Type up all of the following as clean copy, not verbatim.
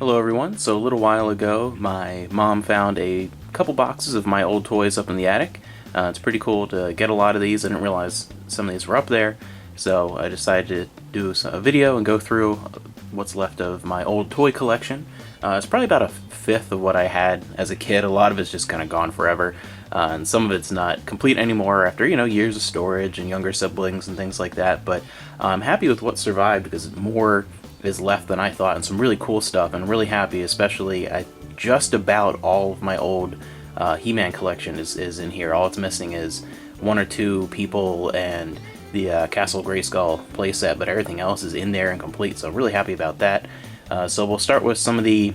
Hello everyone. So a little while ago, my mom found a couple boxes of my old toys up in the attic. It's pretty cool to get a lot of these. I didn't realize some of these were up there, so I decided to do a video and go through what's left of my old toy collection. It's probably about a fifth of what I had as a kid. A lot of it's just kind of gone forever, and some of it's not complete anymore after, years of storage and younger siblings and things like that. But I'm happy with what survived because more is left than I thought, and some really cool stuff. And I'm really happy, especially just about all of my old He-Man collection is in here. All it's missing is one or two people and the Castle Grayskull playset, but everything else is in there and complete, so I'm really happy about that. So we'll start with some of the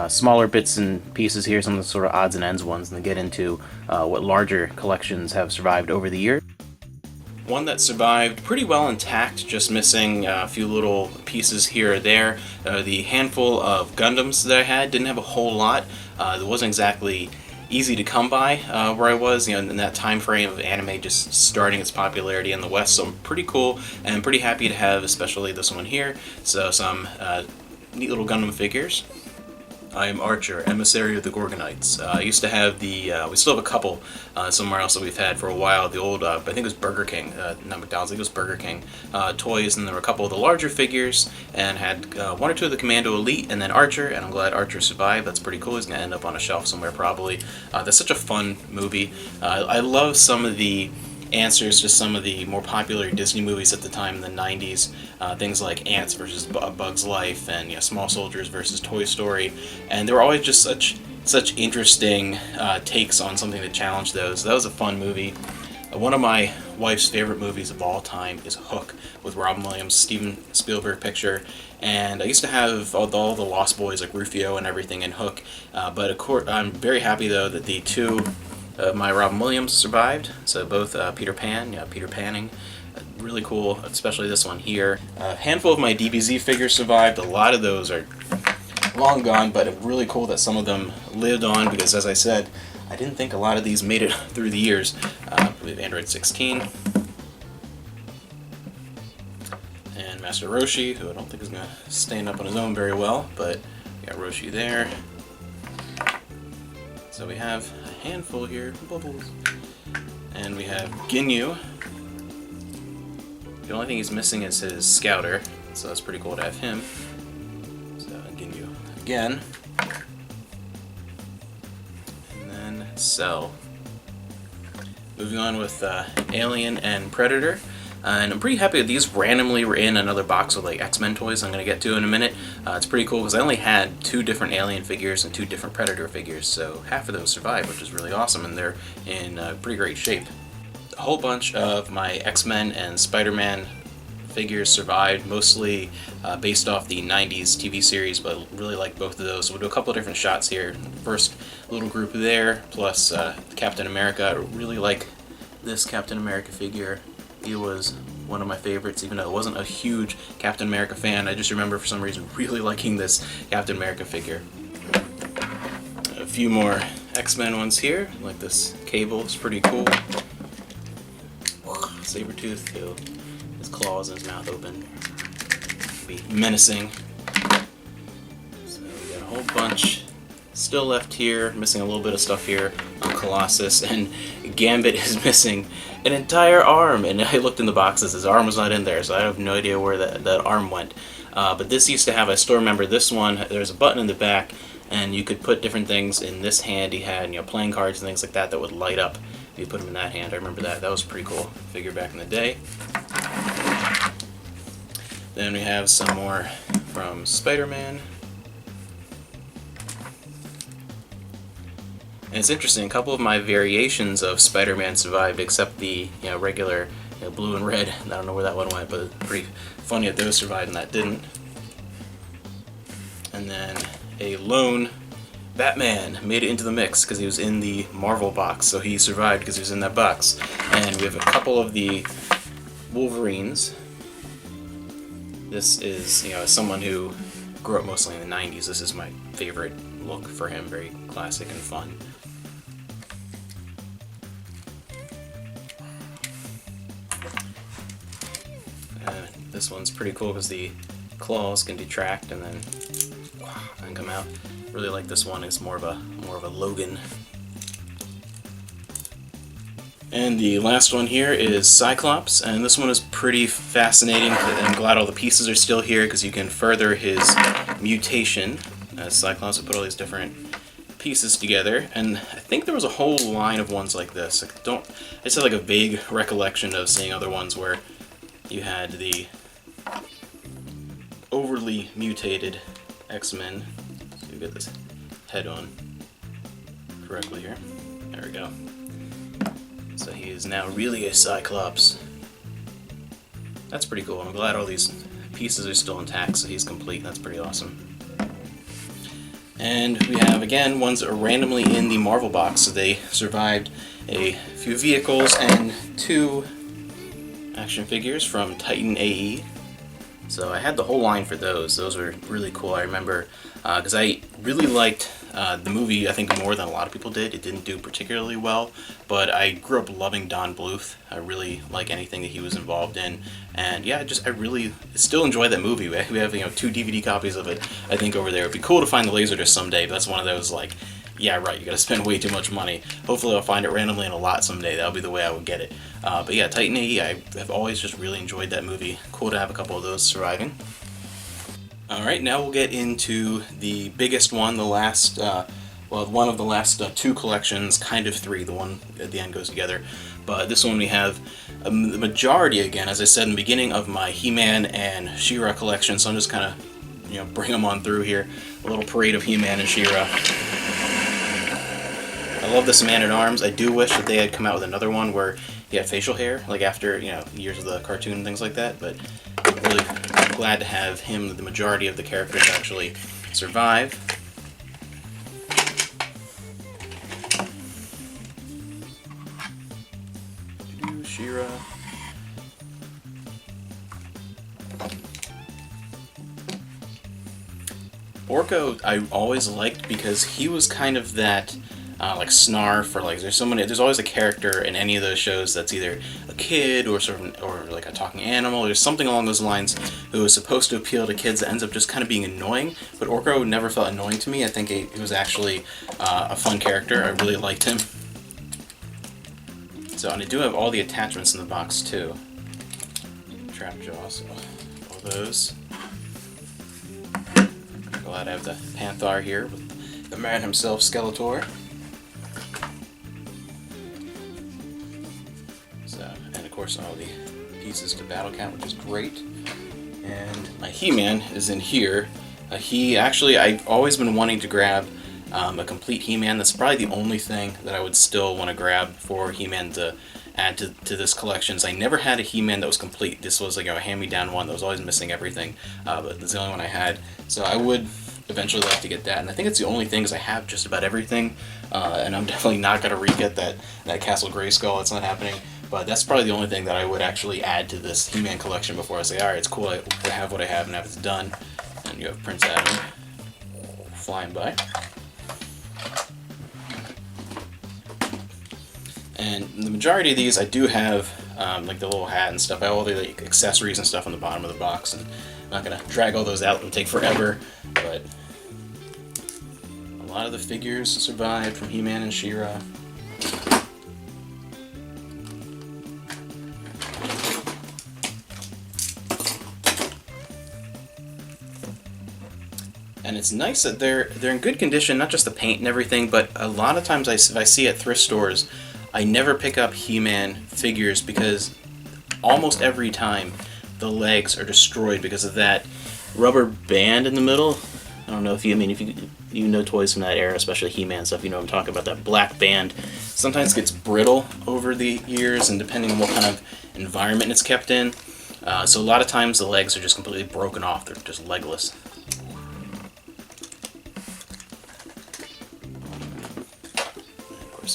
smaller bits and pieces here, some of the sort of odds and ends ones, and then get into what larger collections have survived over the years. One that survived pretty well intact, just missing a few little pieces here or there. The handful of Gundams that I had didn't have a whole lot. It wasn't exactly easy to come by where I was, in that time frame of anime just starting its popularity in the West. So I'm pretty cool and pretty happy to have, especially this one here. So some neat little Gundam figures. I am Archer, emissary of the Gorgonites. I used to have the, we still have a couple somewhere else that we've had for a while, the old, I think it was Burger King, not McDonald's, I think it was Burger King toys, and there were a couple of the larger figures, and had one or two of the Commando Elite, and then Archer, and I'm glad Archer survived. That's pretty cool. He's going to end up on a shelf somewhere probably. That's such a fun movie. I love some of the answers to some of the more popular Disney movies at the time in the 90s, things like Ants versus Bug's Life, and Small Soldiers versus Toy Story, and they were always just such interesting takes on something that challenged those. So that was a fun movie. One of my wife's favorite movies of all time is Hook, with Robin Williams, Steven Spielberg picture, and I used to have all the Lost Boys like Rufio and everything in Hook, but of course I'm very happy though that the two my Robin Williams survived, so both Peter Pan, Peter Panning, really cool, especially this one here. A handful of my DBZ figures survived. A lot of those are long gone, but really cool that some of them lived on, because as I said, I didn't think a lot of these made it through the years. We have Android 16, and Master Roshi, who I don't think is going to stand up on his own very well, but we got Roshi there. So we have a handful here, bubbles, and we have Ginyu. The only thing he's missing is his Scouter, so that's pretty cool to have him. So Ginyu again, and then Cell. Moving on with Alien and Predator. And I'm pretty happy that these randomly were in another box with like X-Men toys I'm going to get to in a minute. It's pretty cool because I only had 2 different Alien figures and 2 different Predator figures, so half of those survived, which is really awesome, and they're in pretty great shape. A whole bunch of my X-Men and Spider-Man figures survived, mostly based off the 90s TV series, but really like both of those. So we'll do a couple of different shots here. First little group there, plus Captain America. I really like this Captain America figure. He was one of my favorites, even though I wasn't a huge Captain America fan. I just remember for some reason really liking this Captain America figure. A few more X-Men ones here, like this Cable, it's pretty cool. Sabretooth, too. His claws and his mouth open. Be menacing. So we got a whole bunch still left here, missing a little bit of stuff here on Colossus, and Gambit is missing an entire arm, and I looked in the boxes, his arm was not in there, so I have no idea where that arm went. But this used to have, I still remember this one, there's a button in the back, and you could put different things in this hand. He had, playing cards and things like that would light up if you put them in that hand. I remember that. That was pretty cool figure back in the day. Then we have some more from Spider-Man. And it's interesting, a couple of my variations of Spider-Man survived, except the regular blue and red. I don't know where that one went, but it's pretty funny that those survived and that didn't. And then a lone Batman made it into the mix because he was in the Marvel box, so he survived because he was in that box. And we have a couple of the Wolverines. This is, as someone who grew up mostly in the 90s, this is my favorite look for him, very classic and fun. This one's pretty cool because the claws can detract and then come them out. Really like this one. It's more of a Logan. And the last one here is Cyclops, and this one is pretty fascinating. I'm glad all the pieces are still here because you can further his mutation as Cyclops. I put all these different pieces together, and I think there was a whole line of ones like this. I just have like a vague recollection of seeing other ones where you had the overly mutated X-Men. So you get this head on correctly here. There we go. So he is now really a Cyclops. That's pretty cool. I'm glad all these pieces are still intact, so he's complete. That's pretty awesome. And we have, again, ones that are randomly in the Marvel box. So they survived a few vehicles and 2 action figures from Titan AE. So I had the whole line for those. Those were really cool. I remember because I really liked the movie, I think, more than a lot of people did. It didn't do particularly well, but I grew up loving Don Bluth. I really like anything that he was involved in, and yeah, I really still enjoy that movie. We have 2 DVD copies of it, I think, over there. It'd be cool to find the Laserdisc someday, but that's one of those, like, yeah, right, you gotta spend way too much money. Hopefully I'll find it randomly in a lot someday. That'll be the way I would get it. But yeah, Titan AE, I have always just really enjoyed that movie. Cool to have a couple of those surviving. Alright, now we'll get into the biggest one, the last, well, one of the last 2 collections, kind of 3, the one at the end goes together. But this one we have the majority, again, as I said in the beginning, of my He-Man and She-Ra collection, so I'm just kind of, bring them on through here. A little parade of He-Man and She-Ra. I love this Man-at-Arms. I do wish that they had come out with another one where he had facial hair, like after, years of the cartoon and things like that, but I'm really glad to have him, the majority of the characters, actually survive. She-Ra. Orko I always liked because he was kind of that like Snarf, or like there's always a character in any of those shows that's either a kid or or like a talking animal or something along those lines who is supposed to appeal to kids that ends up just kind of being annoying. But Orko never felt annoying to me. I think he was actually a fun character. I really liked him. So, and I do have all the attachments in the box too. Trapjaw, so all those. Glad I have the Panthar here with the man himself, Skeletor. So, and of course all the pieces to Battle Cat, which is great. And my He-Man is in here. I've always been wanting to grab a complete He-Man. That's probably the only thing that I would still want to grab for He-Man to add to this collection. I never had a He-Man that was complete. This was like a hand-me-down one that was always missing everything, but it's the only one I had. So I would eventually like to get that, and I think it's the only thing because I have just about everything, and I'm definitely not going to re-get that Castle Grayskull. It's not happening. But that's probably the only thing that I would actually add to this He-Man collection before I say, alright, it's cool, I have what I have, and now it's done. And you have Prince Adam flying by. And the majority of these I do have, like the little hat and stuff. I have all the like, accessories and stuff on the bottom of the box, and I'm not going to drag all those out, it would take forever, but a lot of the figures survived from He-Man and She-Ra. And it's nice that they're in good condition, not just the paint and everything, but a lot of times if I see at thrift stores, I never pick up He-Man figures because almost every time the legs are destroyed because of that rubber band in the middle. I don't know if you know toys from that era, especially He-Man stuff, you know what I'm talking about, that black band. Sometimes it gets brittle over the years, and depending on what kind of environment it's kept in. So a lot of times the legs are just completely broken off, they're just legless.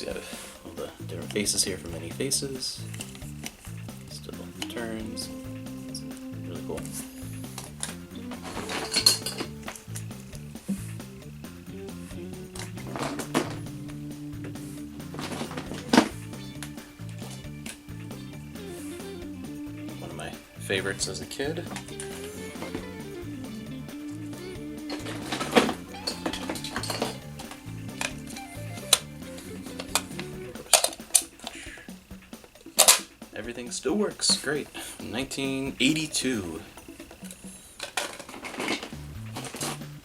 You have all the different faces here from many faces. Still turns. It's really cool. One of my favorites as a kid. everything still works great. 1982.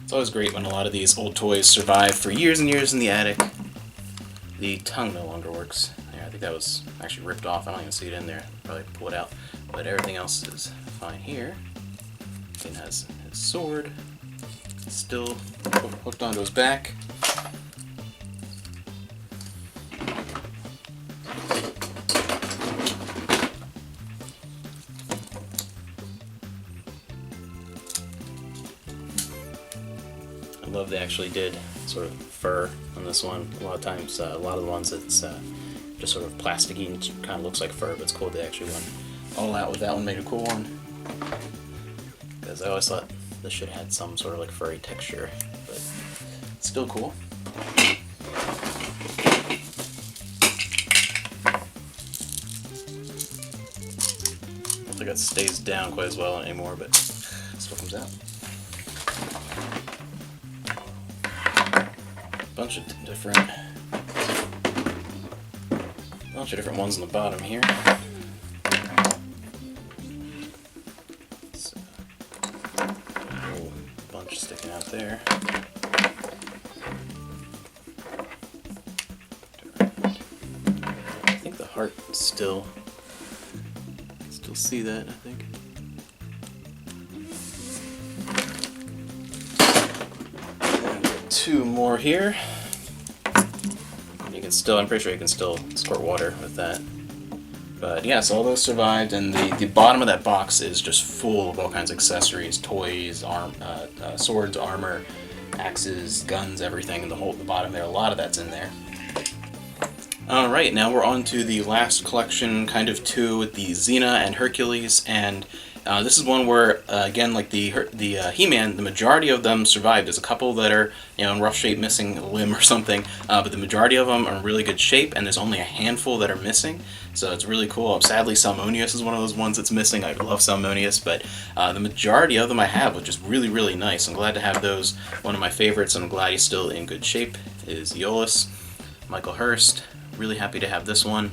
It's always great when a lot of these old toys survive for years and years in the attic. The tongue no longer works. Yeah, I think that was actually ripped off. I don't even see it in there. Probably pull it out. But everything else is fine here. He has his sword. It's still hooked onto his back. I love they actually did sort of fur on this one. A lot of times, a lot of the ones it's just sort of plasticky and kind of looks like fur, but it's cool they actually went all out with that one, made a cool one. Because I always thought this should have had some sort of like furry texture, but it's still cool. I don't think it stays down quite as well anymore, but it still comes out. Bunch of different ones on the bottom here. So, a whole bunch sticking out there. I think the heart still see that, I think. And 2 more here. You can still, I'm pretty sure you can still squirt water with that. But yeah, so all those survived, and the bottom of that box is just full of all kinds of accessories, toys, swords, armor, axes, guns, everything. And the bottom there, a lot of that's in there. Alright, now we're on to the last collection, kind of 2, with the Xena and Hercules, and this is one where, again, like the He-Man, the majority of them survived. There's a couple that are, in rough shape, missing a limb or something, but the majority of them are in really good shape, and there's only a handful that are missing, so it's really cool. Sadly, Salmonius is one of those ones that's missing. I love Salmonius, but the majority of them I have, which is really, really nice. I'm glad to have those. One of my favorites, and I'm glad he's still in good shape, is Hecules, Michael Hurst. Really happy to have this one.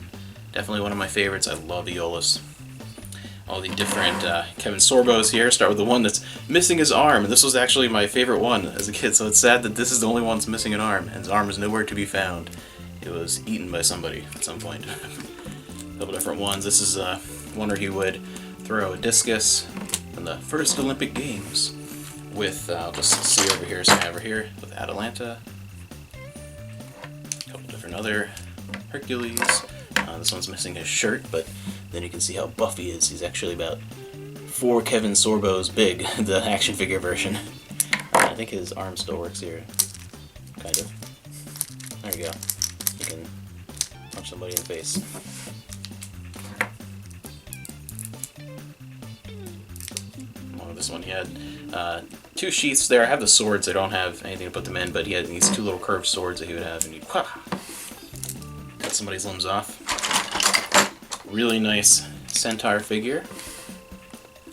Definitely one of my favorites. I love Hecules. All the different Kevin Sorbos here. Start with the one that's missing his arm. And this was actually my favorite one as a kid, so it's sad that this is the only one that's missing an arm, and his arm is nowhere to be found. It was eaten by somebody at some point. A couple different ones. This is one where he would throw a discus in the first Olympic Games with, I'll just see over here, so I have her here, with Atalanta. A couple different other Hercules. This one's missing his shirt, but then you can see how buff he is. He's actually about 4 Kevin Sorbos big, the action figure version. I think his arm still works here. Kind of. There you go. You can punch somebody in the face. Oh, this one he had 2 sheaths there. I have the swords. I don't have anything to put them in, but he had these 2 little curved swords that he would have, and he'd cut somebody's limbs off. Really nice centaur figure.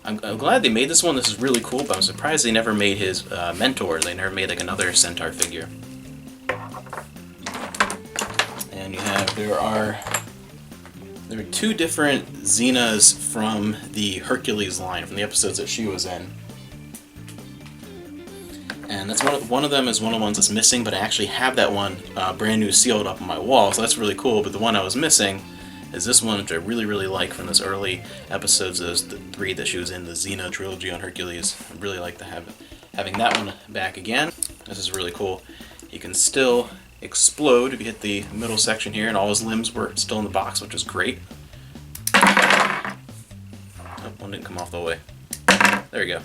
I'm glad they made this one. This is really cool, but I'm surprised they never made his mentor. They never made like another centaur figure. And you have, there are 2 different Xenas from the Hercules line, from the episodes that she was in. And that's one of them is one of the ones that's missing, but I actually have that one brand new sealed up on my wall, so that's really cool. But the one I was missing is this one, which I really, really like from those early episodes, those 3 that she was in, the Xena trilogy on Hercules. I really like to having that one back again. This is really cool. He can still explode if you hit the middle section here, and all his limbs were still in the box, which is great. Oh, one didn't come off the way. There you go.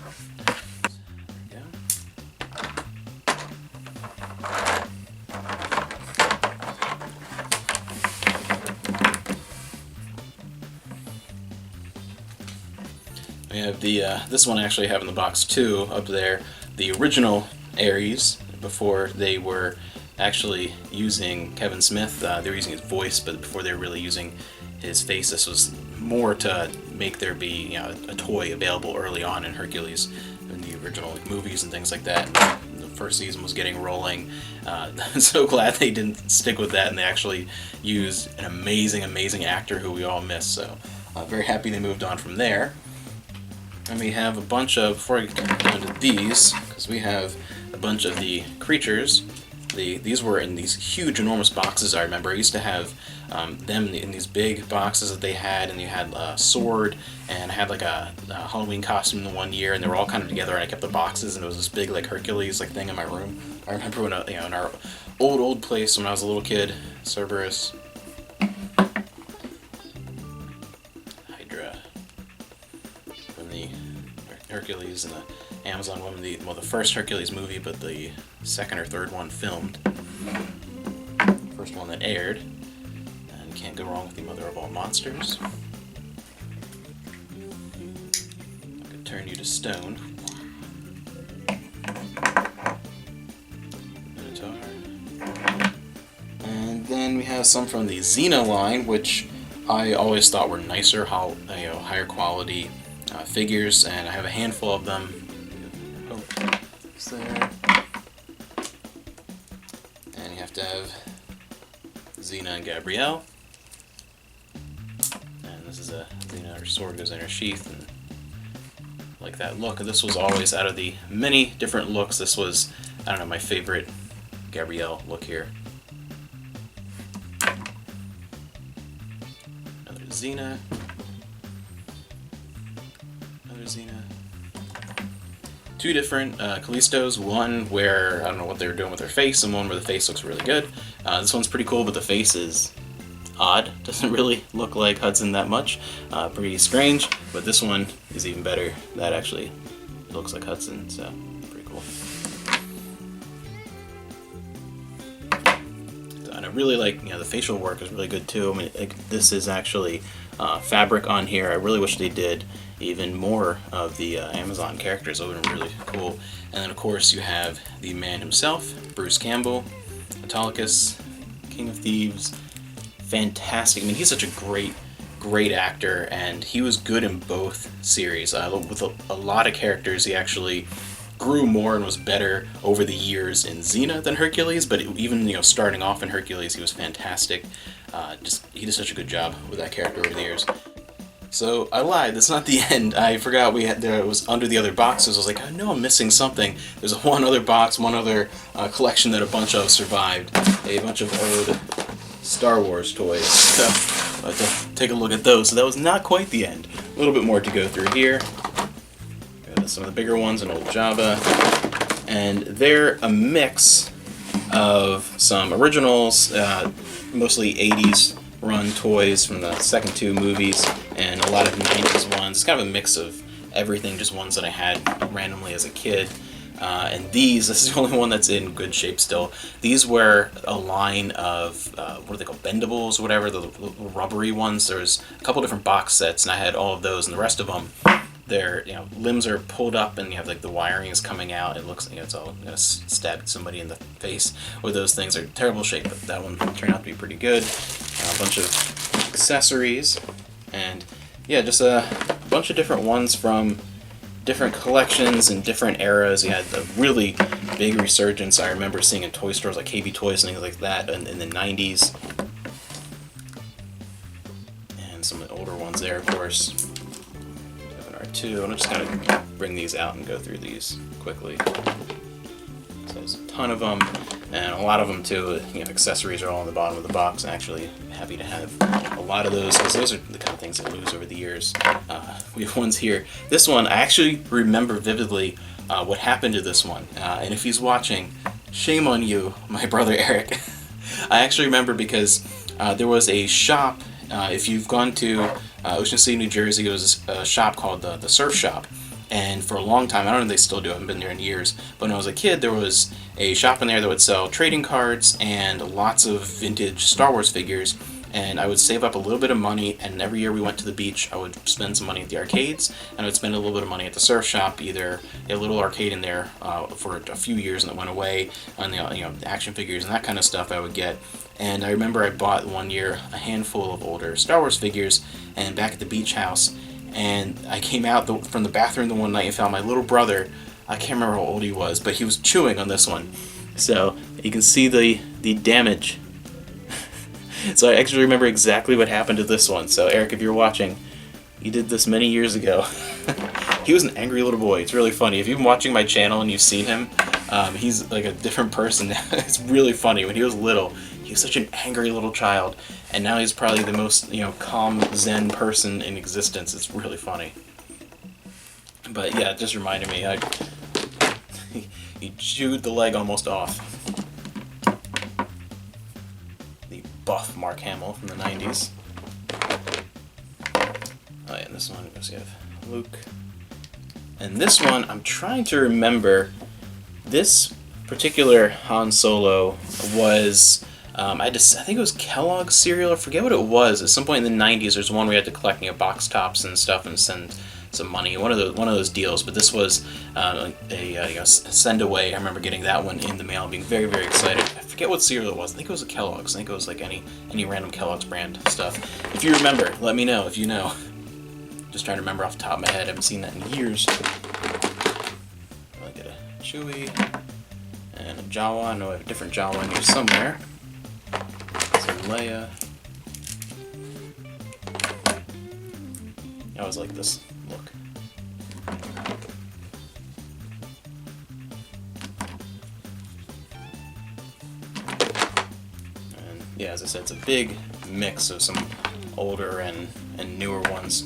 We have the this one I actually have in the box too, up there, the original Ares, before they were actually using Kevin Smith. They were using his voice, but before they were really using his face. This was more to make there be, a toy available early on in Hercules, in the original movies and things like that. The first season was getting rolling. I'm so glad they didn't stick with that, and they actually used an amazing, amazing actor who we all miss. So Very happy they moved on from there. And we have a bunch of, before I go into these, because we have a bunch of the creatures. These were in these huge, enormous boxes, I remember. I used to have them in these big boxes that they had, and you had a sword, and I had like a Halloween costume in one year, and they were all kind of together, and I kept the boxes, and it was this big like Hercules like thing in my room. I remember when in our old place when I was a little kid, Cerberus, Hydra, from the Hercules and the Amazon one, the first Hercules movie, but the second or third one filmed. First one that aired. And can't go wrong with the mother of all monsters. I could turn you to stone. Minotaur. And then we have some from the Xena line, which I always thought were nicer, higher quality figures, and I have a handful of them. Oh, it's there. And you have to have Xena and Gabrielle. And this is Xena, her sword goes in her sheath, and like that look. This was always, out of the many different looks, this was, I don't know, my favorite Gabrielle look here. Another Xena. Xena. Two different Callistos, one where I don't know what they were doing with her face, and one where the face looks really good. This one's pretty cool, but the face is odd. Doesn't really look like Hudson that much. Pretty strange, but this one is even better. That actually looks like Hudson, so pretty cool. And I really like, the facial work is really good too. I mean, this is actually fabric on here. I really wish they did even more of the Amazon characters. That would have been really cool. And then of course you have the man himself, Bruce Campbell, Autolycus, King of Thieves. Fantastic. I mean, he's such a great actor, and he was good in both series. With a lot of characters, he actually grew more and was better over the years in Xena than Hercules, but even starting off in Hercules, he was fantastic. He did such a good job with that character over the years. So I lied. That's not the end. I forgot it was under the other boxes. I was like, I know I'm missing something. There's one other box, one other collection that a bunch of survived. A bunch of old Star Wars toys. So let's take a look at those. So that was not quite the end. A little bit more to go through here. Some of the bigger ones, an old Jabba, and they're a mix of some originals, mostly 80s run toys from the second two movies, and a lot of 90s ones. It's kind of a mix of everything, just ones that I had randomly as a kid. And this is the only one that's in good shape still. These were a line of, what are they called, bendables or whatever, the rubbery ones. There's a couple different box sets, and I had all of those, and the rest of them, their limbs are pulled up, and you have like the wiring is coming out. It looks it's all gonna stab somebody in the face with those things. They're in terrible shape, but that one turned out to be pretty good. A bunch of accessories, and yeah, just a bunch of different ones from different collections and different eras. You had the really big resurgence I remember seeing in toy stores like KB Toys and things like that in the 90s, and some of the older ones there, of course. Too. I'm just going to bring these out and go through these quickly. So there's a ton of them, and a lot of them too. Accessories are all on the bottom of the box. I'm actually happy to have a lot of those, because those are the kind of things that lose over the years. We have ones here. This one, I actually remember vividly what happened to this one. And if he's watching, shame on you, my brother Eric. I actually remember because there was a shop. If you've gone to Ocean City, New Jersey, there was a shop called the Surf Shop, and for a long time, I don't know if they still do, I haven't been there in years, but when I was a kid, there was a shop in there that would sell trading cards and lots of vintage Star Wars figures, and I would save up a little bit of money, and every year we went to the beach, I would spend some money at the arcades, and I would spend a little bit of money at the surf shop, either a little arcade in there for a few years, and it went away, on the action figures and that kind of stuff I would get. And I remember I bought one year a handful of older Star Wars figures, and back at the beach house, and I came out from the bathroom the one night and found my little brother. I can't remember how old he was, but he was chewing on this one. So you can see the damage. So I actually remember exactly what happened to this one. So Eric, if you're watching, He did this many years ago. He was an angry little boy. It's really funny. If you've been watching my channel and you've seen him, he's like a different person now. It's really funny. When he was little, he was such an angry little child, and now he's probably the most, calm, zen person in existence. It's really funny. But yeah, it just reminded me. He chewed the leg almost off. The buff Mark Hamill from the 90s. Oh yeah, and this one, we have Luke. And this one, I'm trying to remember, this particular Han Solo was, I think it was Kellogg's cereal, I forget what it was. At some point in the 90s, there's one where you had to collect box tops and stuff and send some money, one of those deals. But this was a send away. I remember getting that one in the mail and being very, very excited. I forget what cereal it was. I think it was a Kellogg's. I think it was like any random Kellogg's brand stuff. If you remember, let me know if you know. Just trying to remember off the top of my head. I haven't seen that in years. I'll get a Chewie and a Jawa. I know I have a different Jawa in here somewhere. So Leia. I always like this look. And yeah, as I said, it's a big mix of some older and newer ones.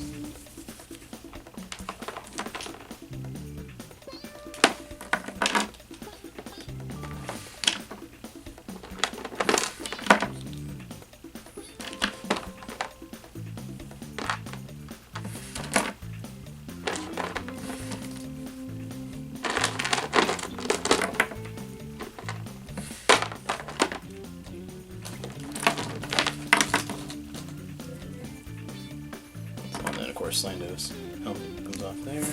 Of course, Lando's helmet comes off there.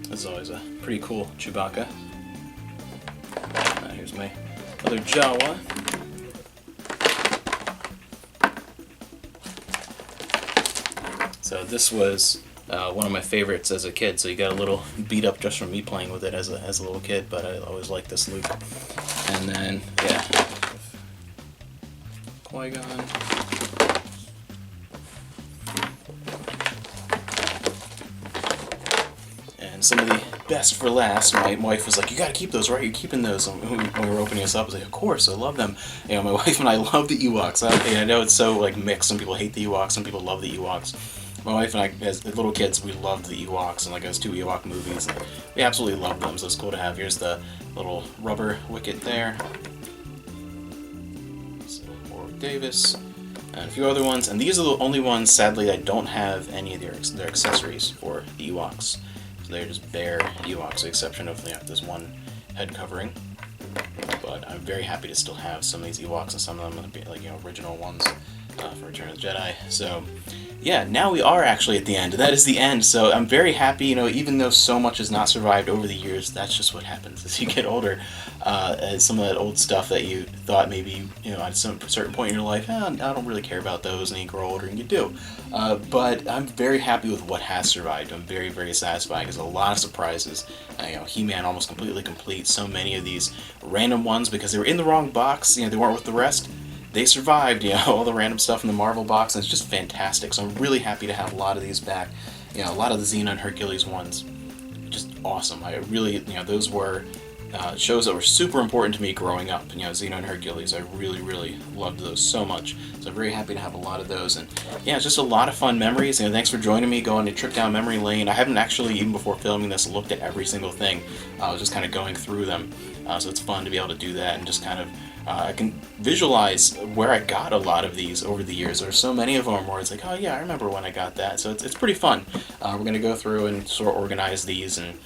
This is always a pretty cool Chewbacca. Here's my other Jawa. So this was one of my favorites as a kid. So you got a little beat up just from me playing with it as a little kid, but I always liked this Luke. And then yeah, Qui-Gon. And some of the best for last, my wife was like, you gotta keep those, right? You're keeping those. And when we were opening this up, I was like, of course, I love them. My wife and I love the Ewoks. I know it's so mixed. Some people hate the Ewoks, some people love the Ewoks. My wife and I, as little kids, we loved the Ewoks, and those 2 Ewok movies. And we absolutely loved them, so it's cool to have. Here's the little rubber wicket there. So, Warwick Davis. And a few other ones, and these are the only ones, sadly, that don't have any of their accessories for the Ewoks. So they're just bare Ewoks, with the exception of this one head covering. But I'm very happy to still have some of these Ewoks, and some of them original ones for Return of the Jedi. So yeah, now we are actually at the end. That is the end. So I'm very happy. Even though so much has not survived over the years, that's just what happens as you get older. Some of that old stuff that you thought maybe at some certain point in your life, I don't really care about those, and you grow older and you do. But I'm very happy with what has survived. I'm very, very satisfied because a lot of surprises. He-Man almost completely complete. So many of these random ones because they were in the wrong box. They weren't with the rest. They survived, all the random stuff in the Marvel box, and it's just fantastic. So I'm really happy to have a lot of these back. A lot of the Xena and Hercules ones, just awesome. I really, those were shows that were super important to me growing up. Xena and Hercules, I really, really loved those so much. So I'm very happy to have a lot of those. And yeah, it's just a lot of fun memories. Thanks for joining me going a trip down memory lane. I haven't actually, even before filming this, looked at every single thing. I was just kind of going through them. So it's fun to be able to do that and just kind of I can visualize where I got a lot of these over the years. There's so many of them where it's like, oh yeah, I remember when I got that. So it's pretty fun. We're going to go through and sort of organize these and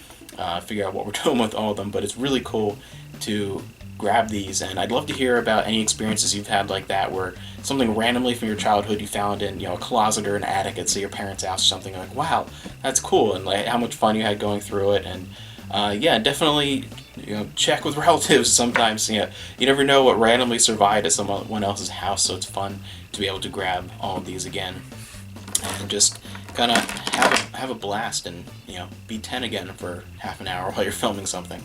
figure out what we're doing with all of them. But it's really cool to grab these, and I'd love to hear about any experiences you've had like that, where something randomly from your childhood you found in a closet or an attic at, say, your parents' house or something. Like, wow, that's cool, and how much fun you had going through it. And yeah, definitely check with relatives sometimes. You never know what randomly survived at someone else's house, so it's fun to be able to grab all of these again and just kind of have a blast and be 10 again for half an hour while you're filming something.